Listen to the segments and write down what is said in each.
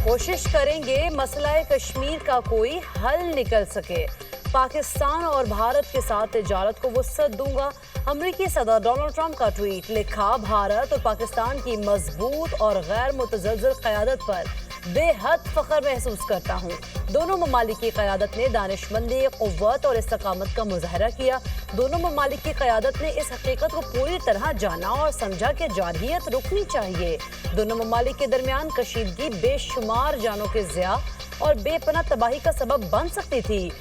कोशिश करेंगे मसला कश्मीर का कोई हल निकल सके। पाकिस्तान और भारत के साथ तिजारत को वुसअत दूंगा। अमरीकी सदर डोनाल्ड ट्रंप का ट्वीट। लिखा, भारत और पाकिस्तान की मजबूत और गैर मुतज़लज़ल क़यादत पर बेहद फ़ख्र महसूस करता हूँ। दोनों ममालिक की क़यादत ने दानिशमंदी, क़ुव्वत और इस्तक़ामत का मुज़ाहरा किया। दोनों ममालिक की क़यादत ने इस हकीकत को पूरी तरह जाना और समझा कि जारहियत रुकनी चाहिए। दोनों ममालिक के दरमियान कशीदगी बेशुमार जानों के ज़िया और बेपनाह तबाही का सबब बन सकती थी।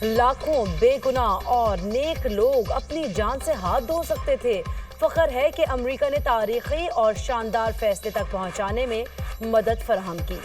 लाखों बेगुनाह और नेक लोग अपनी जान से हाथ धो सकते थे। फ़ख्र है कि अमेरिका ने तारीख़ी और शानदार फैसले तक पहुँचाने में मदद फराहम की।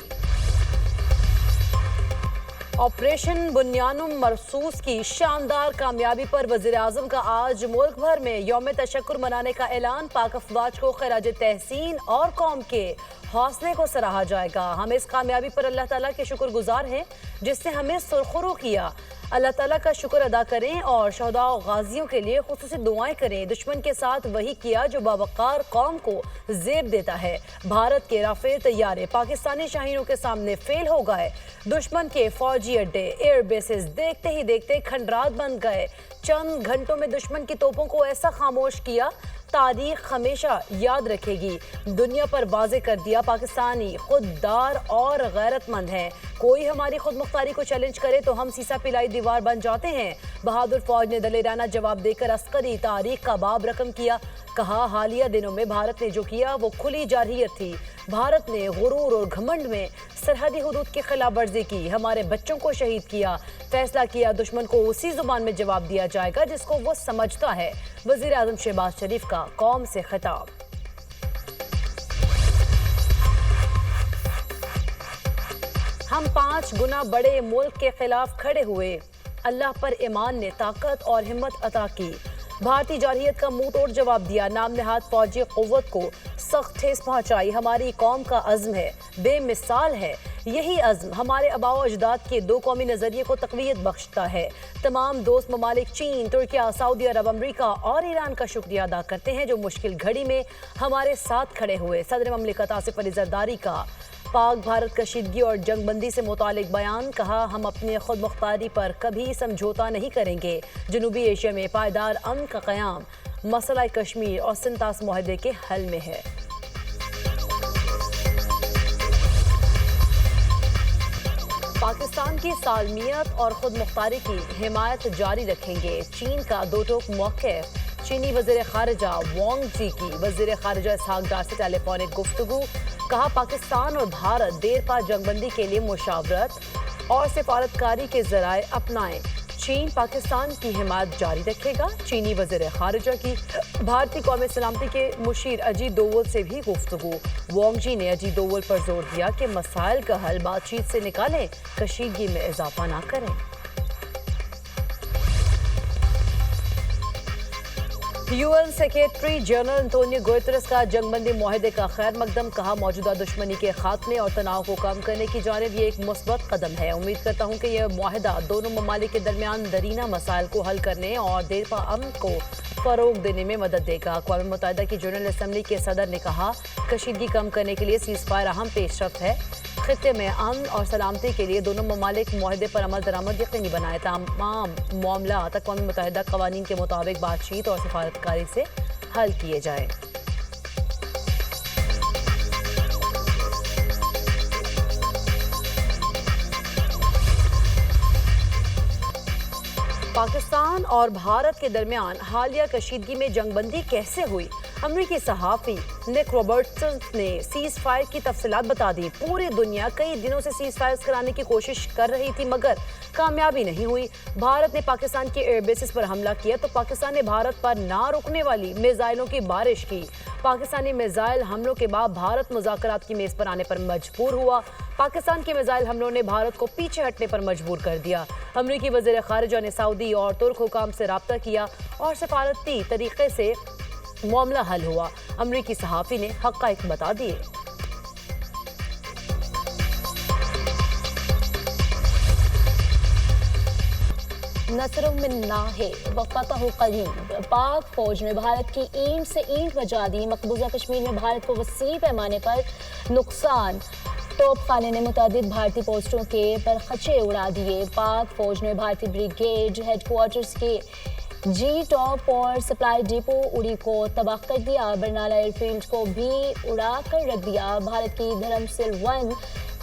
ऑपरेशन बुनियानुम मरसूस की शानदार कामयाबी पर वज़ीर-ए-आज़म का आज मुल्क भर में यौम तशक्कुर मनाने का ऐलान। पाक अफ़वाज को खिराज तहसीन और कौम के हौसले को सराहा जाएगा। हम इस कामयाबी पर अल्लाह ताला के शुक्रगुजार हैं जिसने हमें सुरखरू किया। अल्लाह ताला का शुक्र अदा करें और शहदा और गाजियों के लिए खुसूसी दुआएं करें। दुश्मन के साथ वही किया जो बावकार कौम को ज़ेब देता है। भारत के राफेल तैयारे पाकिस्तानी शाहीनों के सामने फेल हो गए। दुश्मन के फौजी अड्डे, एयर बेसेस देखते ही देखते खंडरात बन गए। चंद घंटों में दुश्मन की तोपों को ऐसा खामोश किया, तारीख हमेशा याद रखेगी। दुनिया पर वाज़े कर दिया, पाकिस्तानी खुददार और गैरतमंद हैं। कोई हमारी खुद मुख्तारी को चैलेंज करे तो हम सीसा पिलाई दीवार बन जाते हैं। बहादुर फौज ने दलेराना जवाब देकर अस्करी तारीख का बाब रकम किया। कहा, हालिया दिनों में भारत ने जो किया वो खुली जारहियत थी। भारत ने गुरूर और घमंड में सरहदी हुदूद की खिलाफ वर्जी की, हमारे बच्चों को शहीद किया। फैसला किया, दुश्मन को उसी जुबान में जवाब दिया जाएगा जिसको वो समझता है। वज़ीर-ए-आज़म शहबाज शरीफ का कौम से खिताब। हम 5 गुना बड़े मुल्क के खिलाफ खड़े हुए। अल्लाह पर ईमान ने ताकत और हिम्मत अता की। भारतीय जारहियत का मुंह तोड़ जवाब दिया। नाम नहाद फौजी क़ुव्वत को सख्त ठेस पहुंचाई। हमारी कौम का अज़्म है, बेमिसाल है। यही अज़्म हमारे आबाओ अजदाद के दो कौमी नज़रिए को तक़वियत बख्शता है। तमाम दोस्त ममालिक चीन, तुर्किया, सऊदी अरब, अमरीका और ईरान का शुक्रिया अदा करते हैं जो मुश्किल घड़ी में हमारे साथ खड़े हुए। सदर ममलिकत आसिफ अली ज़रदारी का पाक भारत कशीदगी और जंगबंदी से मुतालिक बयान। कहा, हम अपने खुद मुख्तारी पर कभी समझौता नहीं करेंगे। जनूबी एशिया में पायदार अमन का क़याम मसला कश्मीर और सिंतास मुआहदे के हल में है। पाकिस्तान की सालमियत और खुद मुख्तारी की हिमायत जारी रखेंगे। चीन का दो टोक मौक़िफ़। चीनी वज़ीर ख़ारिजा वांग ज़ी की वज़ीर ख़ारिजा इसहाक़ डार से टेलीफोनिक गुफ्तगू। कहा, पाकिस्तान और भारत देर पा जंगबंदी के लिए मुशावरत और सिफारतकारी के ज़राए अपनाएं। चीन पाकिस्तान की हिमायत जारी रखेगा। चीनी वज़ीर ख़ारिजा की भारतीय कौमी सलामती के मुशीर अजीत डोवल से भी गुफ्तगू। वांग जी ने अजीत डोवल पर जोर दिया कि मसाइल का हल बातचीत से निकालें, कशीदगी में इजाफा ना करें। UN secretary general Antonio Guterres का जंगबंदी मुआहदे का खैर मकदम। कहा, मौजूदा दुश्मनी के खात्मे और तनाव को कम करने की जानिब ये एक मुस्बत कदम है। उम्मीद करता हूँ कि यह मुआहदा दोनों ममालिक के दरमियान दरीना मसाइल को हल करने और देरपा अमन को फ़रोग देने में मदद देगा। अक़वाम मुत्तहिदा की जनरल असम्बली के सदर ने कहा, कशीदगी कम करने के लिए सीज़फायर अहम पेशरफ्त है। खित्ते में अमन और सलामती के लिए दोनों ममालिक मुआहदे पर अमल दरामद यकीनी बनाए। तमाम मामलात अक़वाम मुत्तहिदा क़वानीन के मुताबिक बातचीत और सिफारतकारी से हल किए जाएँ। पाकिस्तान और भारत के दरमियान हालिया कशीदगी में जंगबंदी कैसे हुई? अमरीकी सहाफ़ी निक रॉबर्टसन ने सीज़ फायर की तफसीलात बता दी। पूरी दुनिया कई दिनों से सीज़ फायर कराने की कोशिश कर रही थी मगर कामयाबी नहीं हुई। भारत ने पाकिस्तान के एयर बेसिस पर हमला किया तो पाकिस्तान ने भारत पर ना रुकने वाली मिसाइलों की बारिश की। पाकिस्तानी मिसाइल हमलों के बाद भारत मुज़ाकरात की मेज़ पर आने पर मजबूर हुआ। पाकिस्तान के मिसाइल हमलों ने भारत को पीछे हटने पर मजबूर कर दिया। अमरीकी वज़ीर ख़ारिजा ने सऊदी और तुर्क हुकाम से राब्ता किया और सिफारती तरीके से मामला हल हुआ। अमरीकी सहाफ़ी ने हक़ाइक़ बता दिए। नसरुमिन्नाह व फ़तह क़रीब। पाक फौज ने भारत की ईंट से ईंट बजा दी। मकबूजा कश्मीर में भारत को वसी पैमाने पर नुकसान। तोप खाने ने मुतादिद भारतीय पोस्टों के परखचे उड़ा दिए। पाक फौज ने भारतीय ब्रिगेड हेडक्वार्टर्स के जी टॉप और सप्लाई डिपो उड़ी को तबाह कर दिया। बरनाला एयरफील्ड को भी उड़ा कर रख दिया। भारत की धर्मसिल 1,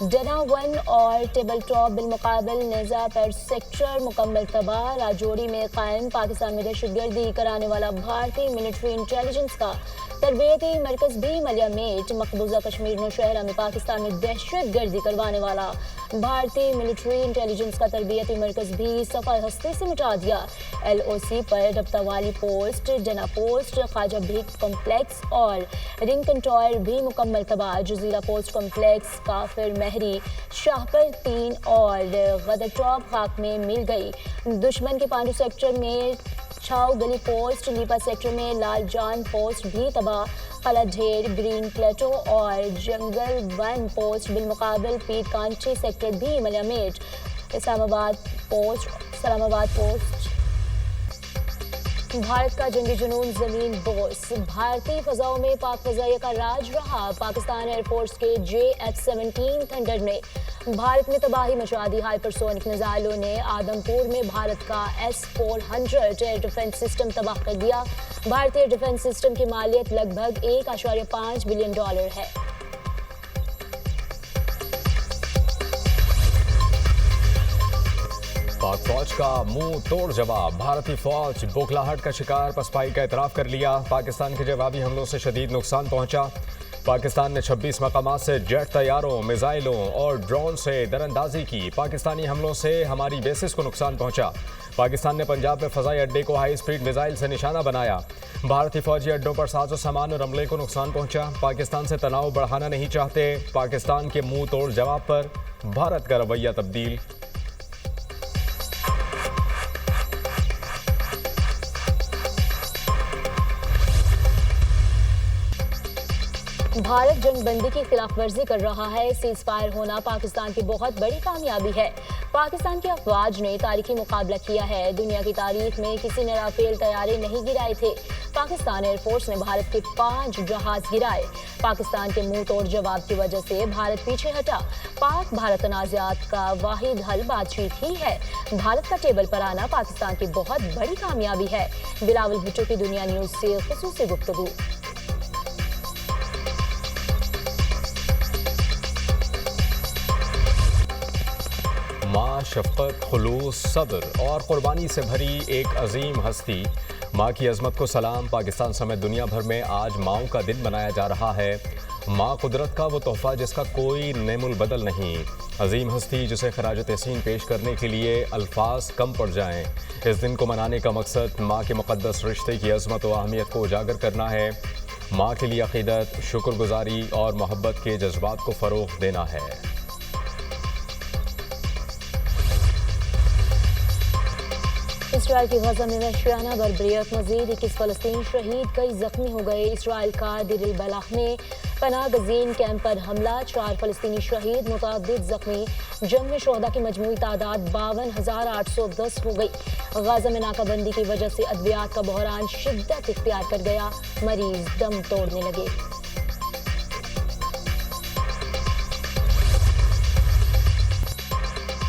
डना 1 और टेबल टॉप बिलमुकाबल नेजा पर सेक्टर मुकम्मल तबाह। राजौरी में कायम पाकिस्तान में दहशतगर्दी कराने वाला भारतीय मिलिट्री इंटेलिजेंस का तरबियती मरकज भी मलिया मेट। मकबूजा कश्मीर नौशहरा में पाकिस्तान में दहशत गर्दी करवाने वाला भारतीय मिलिट्री इंटेलिजेंस का तरबियती मरकज भी सफाई हस्ती से मिटा दिया। LOC पर रब्तावाली पोस्ट, डना पोस्ट, ख्वाजा भीख कॉम्प्लेक्स और रिंग कंट्रोल भी मुकम्मल तबाह। जजीरा पोस्ट कॉम्प्लेक्स, काफिर महरी, शाहपर 3 और गदर टॉप खाक में मिल गई। दुश्मन के पांडू सेक्टर में छाव गली पोस्ट, लीपा सेक्टर में लाल जान पोस्ट भी तबाह। कला ढेर, ग्रीन प्लेटो और जंगल 1 पोस्ट बिलमुकाबल पीर कांची सेक्टर भी मलियामेट। इस्लामाबाद पोस्ट भारत का जंगी जुनून जमीन बोस। भारतीय फजाओं में पाक फजाइया का राज रहा। पाकिस्तान एयरफोर्स के JF-17 थंडर ने भारत में तबाही मचा दी। हाइपरसोनिक मिसाइलों ने आदमपुर में भारत का S-400 एयर डिफेंस सिस्टम तबाह कर दिया। भारतीय डिफेंस सिस्टम की मालियत लगभग $1.5 बिलियन है। पाक फौज का मुंह तोड़ जवाब। भारतीय फौज बौखलाहट का शिकार, पसपाई का इतराफ कर लिया। पाकिस्तान के जवाबी हमलों से शदीद नुकसान पहुंचा। पाकिस्तान ने 26 मकामात से जेट तैयारों, मिसाइलों और ड्रोन से दरअंदाजी की। पाकिस्तानी हमलों से हमारी बेसिस को नुकसान पहुंचा। पाकिस्तान ने पंजाब में फ़ज़ाई अड्डे को हाई स्पीड मिसाइल से निशाना बनाया। भारतीय फौजी अड्डों पर साजो सामान और अमले को नुकसान पहुंचा। पाकिस्तान से तनाव बढ़ाना नहीं चाहते। पाकिस्तान के मुंह तोड़ जवाब पर भारत का रवैया तब्दील। भारत जंगबंदी की खिलाफ वर्जी कर रहा है। सीज फायर होना पाकिस्तान की बहुत बड़ी कामयाबी है। पाकिस्तान की अफवाज ने तारीखी मुकाबला किया है। दुनिया की तारीख में किसी ने राफेल तैयारे नहीं गिराए थे। पाकिस्तान एयरफोर्स ने भारत के 5 जहाज गिराए। पाकिस्तान के मुंह तोड़ जवाब की वजह से भारत पीछे हटा। पाक भारत तनाज़ात का वाहिद हल बातचीत ही है। भारत का टेबल पर आना पाकिस्तान की बहुत बड़ी कामयाबी है। बिलावल भुट्टो की दुनिया न्यूज से खुसूसी गुफ्तगू। माँ शफ़क़त, खुलूस, सब्र और क़ुरबानी से भरी एक अजीम हस्ती। माँ की अज़मत को सलाम। पाकिस्तान समेत दुनिया भर में आज माँओं का दिन मनाया जा रहा है। माँ कुदरत का वो तोहफ़ा जिसका कोई नेमुल बदल नहीं। अजीम हस्ती जिसे खराज तहसीन पेश करने के लिए अल्फाज कम पड़ जाएं। इस दिन को मनाने का मकसद माँ के मुक़द्दस रिश्ते की अज़मत व अहमियत को उजागर करना है। माँ के लिए अक़ीदत, शुक्रगुज़ारी और मोहब्बत के जज्बात को फ़रोग़ देना है। इसराइल की गजा में वहशियाना बर्बरियत, मजीद 21 फ़लस्तीनी शहीद, कई जख्मी हो गए। इसराइल का देर अल बलाह में पनाह गज़ीन कैंप पर हमला, 4 फ़लस्तीनी शहीद, मुतअद्दिद जख्मी। जंग में शोहदा की मजमूई तादाद 52,810 हो गई। गाज़ा में नाकाबंदी की वजह से अद्वियात का बहरान शिद्दत इख्तियार कर गया। मरीज दम तोड़ने लगे।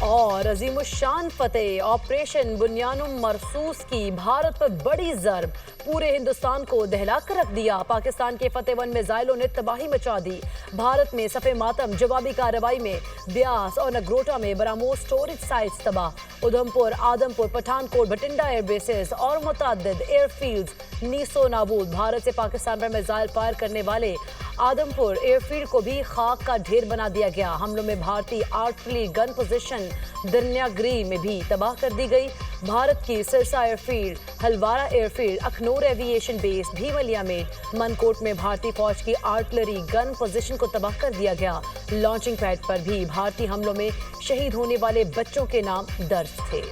और अजीमुशान फतेह, ऑपरेशन बुनियानुम मरसूस की भारत पर बड़ी ज़रब, पूरे हिंदुस्तान को दहला कर रख दिया। पाकिस्तान के फतेह 1 मिसाइलों ने तबाही मचा दी। भारत में सफ़े मातम, जवाबी कार्रवाई में ब्यास और नगरोटा में बरामोस स्टोरेज साइट्स तबाह। उधमपुर, आदमपुर, पठानकोट, भटिंडा एयर बेसेस और मुतअद्दिद एयरफील्ड्स नीसो नाबूद। भारत से पाकिस्तान पर मिसाइल फायर करने वाले आदमपुर एयरफील्ड को भी खाक का ढेर बना दिया गया। हमलों में भारतीय आर्टिलरी गन पोजीशन दरनियागरी में भी तबाह कर दी गई। भारत की Sirsa airfield, Halwara airfield, Akhnoor aviation base, Bhimlia में मनकोट में भारतीय फौज की आर्टिलरी गन पोजीशन को तबाह कर दिया गया। लॉन्चिंग पैड पर भी भारतीय हमलों में शहीद होने वाले बच्चों के नाम दर्ज थे।